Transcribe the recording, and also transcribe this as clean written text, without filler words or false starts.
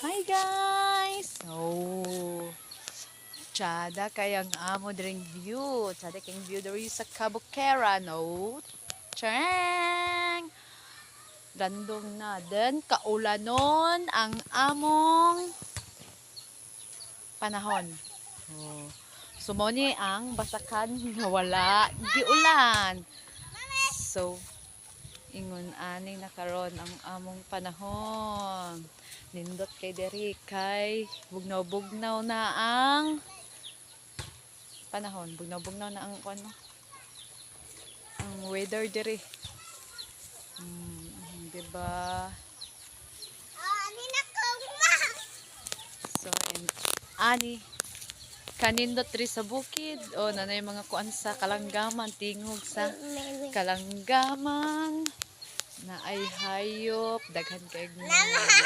Hi guys! Oh, tsada kayang amo dring view. Tsada kayang view dari sa Kabukera, no? Chang! Random na din. Kaulanon ang among panahon. Oh. Sumoni ang basakan nga wala giulan. So, ingon ani na karon ang among panahon. Nindot kay diri kay bugnaw-bugnaw na ang panahon. Bugnaw-bugnaw na ang ano, ang weather diri. Diba? So, and ani kanindot diri sa bukid o nanay mga kuan sa kalanggaman, tingog sa kalanggaman na ay hayop daghan kay